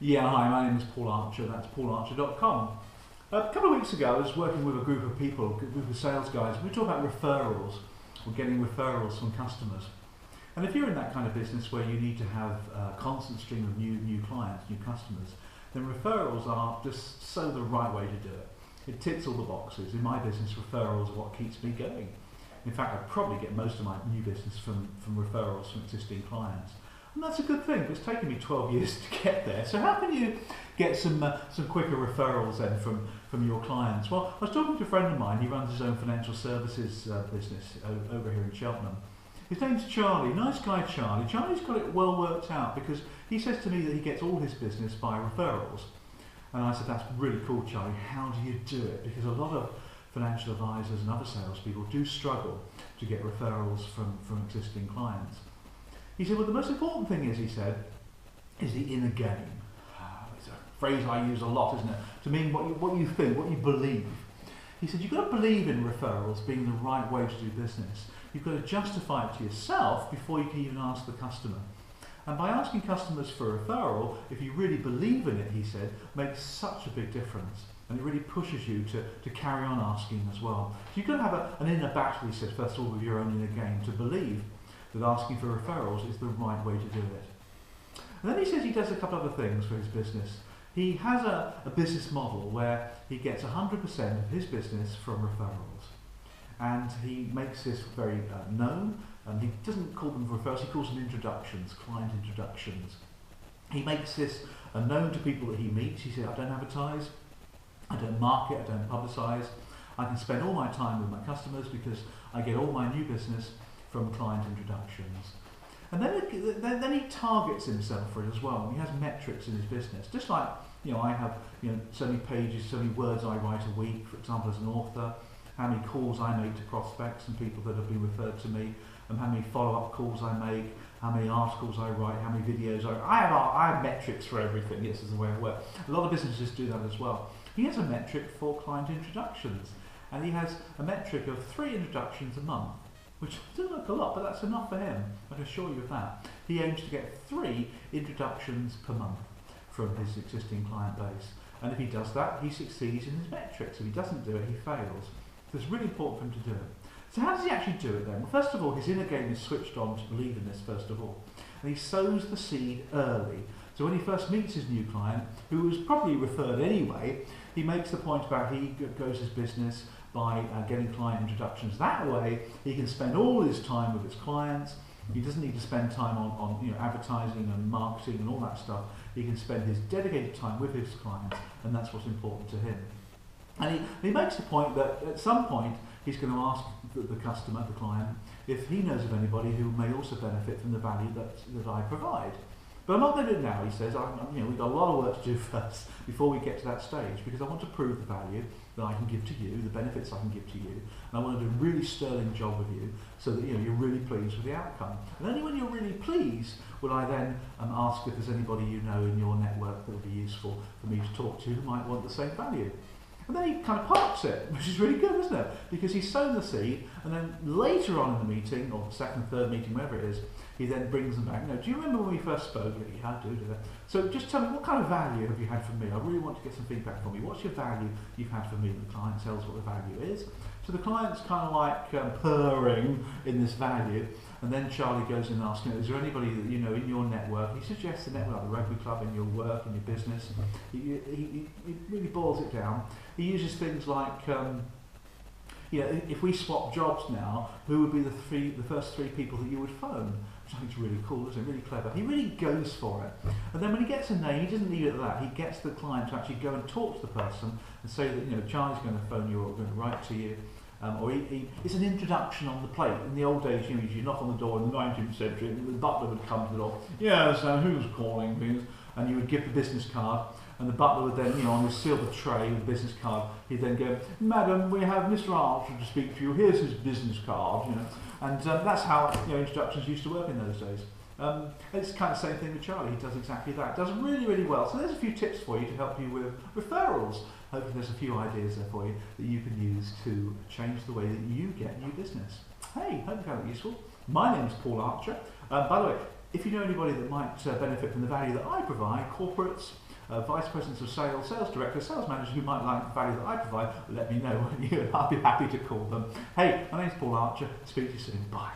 Yeah, hi, my name is Paul Archer, that's paularcher.com. A couple of weeks ago I was working with a group of people, a group of sales guys. We talked about referrals, or getting referrals from customers. And if you're in that kind of business where you need to have a constant stream of new clients, new customers, then referrals are just so the right way to do it. It ticks all the boxes. In my business, referrals are what keeps me going. In fact, I probably get most of my new business from referrals from existing clients. And that's a good thing, but it's taken me 12 years to get there. So how can you get some quicker referrals then from your clients? Well, I was talking to a friend of mine. He runs his own financial services business over here in Cheltenham. His name's Charlie, nice guy Charlie. Charlie's got it well worked out because he says to me that he gets all his business by referrals. And I said, that's really cool, Charlie. How do you do it? Because a lot of financial advisors and other salespeople do struggle to get referrals from existing clients. He said, well, the most important thing is, he said, is the inner game. It's a phrase I use a lot, isn't it? To mean what you think, what you believe. He said, you've got to believe in referrals being the right way to do business. You've got to justify it to yourself before you can even ask the customer. And by asking customers for a referral, if you really believe in it, he said, makes such a big difference. And it really pushes you to carry on asking as well. So you've got to have an inner battle, he said, first of all, with your own inner game, to believe that asking for referrals is the right way to do it. And then he says he does a couple other things for his business. He has a business model where he gets 100% of his business from referrals. And he makes this very known. He doesn't call them referrals, he calls them introductions, client introductions. He makes this known to people that he meets. He said, I don't advertise, I don't market, I don't publicise. I can spend all my time with my customers because I get all my new business from client introductions. And then he targets himself for it as well. And he has metrics in his business. Just like, I have, so many pages, so many words I write a week, for example, as an author, how many calls I make to prospects and people that have been referred to me, and how many follow-up calls I make, how many articles I write, how many videos I have metrics for everything. Yes, is the way I work. A lot of businesses do that as well. He has a metric for client introductions, and he has a metric of 3 introductions a month, which doesn't look a lot, but that's enough for him. I can assure you of that. He aims to get 3 introductions per month from his existing client base. And if he does that, he succeeds in his metrics. If he doesn't do it, he fails. So it's really important for him to do it. So how does he actually do it then? Well, first of all, his inner game is switched on to believe in this, first of all. And he sows the seed early. So when he first meets his new client, who was probably referred anyway, he makes the point about he grows his business by getting client introductions. That way, he can spend all his time with his clients. He doesn't need to spend time on advertising and marketing and all that stuff. He can spend his dedicated time with his clients, and that's what's important to him. And he makes the point that at some point, he's going to ask the customer, the client, if he knows of anybody who may also benefit from the value that I provide. But I'm not going to do it now, he says. We've got a lot of work to do first before we get to that stage, because I want to prove the value that I can give to you, the benefits I can give to you, and I want to do a really sterling job with you so that you're really pleased with the outcome. And only when you're really pleased will I then ask if there's anybody you know in your network that would be useful for me to talk to who might want the same value. And then he kind of parks it, which is really good, isn't it? Because he's sown the seed, and then later on in the meeting, or second, third meeting, wherever it is, he then brings them back. Do you remember when we first spoke? Yeah, I do that. So just tell me, what kind of value have you had from me? I really want to get some feedback from you. What's your value you've had from me? The client tells what the value is. So the client's kind of like purring in this value, and then Charlie goes in and asks, is there anybody that you know in your network? He suggests a network, like the rugby club, in your work, in your business. He really boils it down. He uses things like, if we swap jobs now, who would be the first 3 people that you would phone? Which I think is really cool, isn't it? Really clever. He really goes for it. And then when he gets a name, he doesn't leave it at that. He gets the client to actually go and talk to the person and say that, Charlie's going to phone you or going to write to you. It's an introduction on the plate. In the old days, you knock on the door in the 19th century, and the butler would come to the door. Yes, who's calling, please? And you would give the business card, and the butler would then, on his silver tray with the business card, he'd then go, Madam, we have Mr. Archer to speak to you. Here's his business card, And that's how introductions used to work in those days. It's kind of the same thing with Charlie. He does exactly that. Does really, really well. So there's a few tips for you to help you with referrals. Hopefully there's a few ideas there for you that you can use to change the way that you get new business. Hey, hope you found it useful. My name is Paul Archer. By the way, if you know anybody that might benefit from the value that I provide, corporates, vice presidents of sales, sales directors, sales managers who might like the value that I provide, let me know, and I'll be happy to call them. Hey, my name's Paul Archer. Speak to you soon. Bye.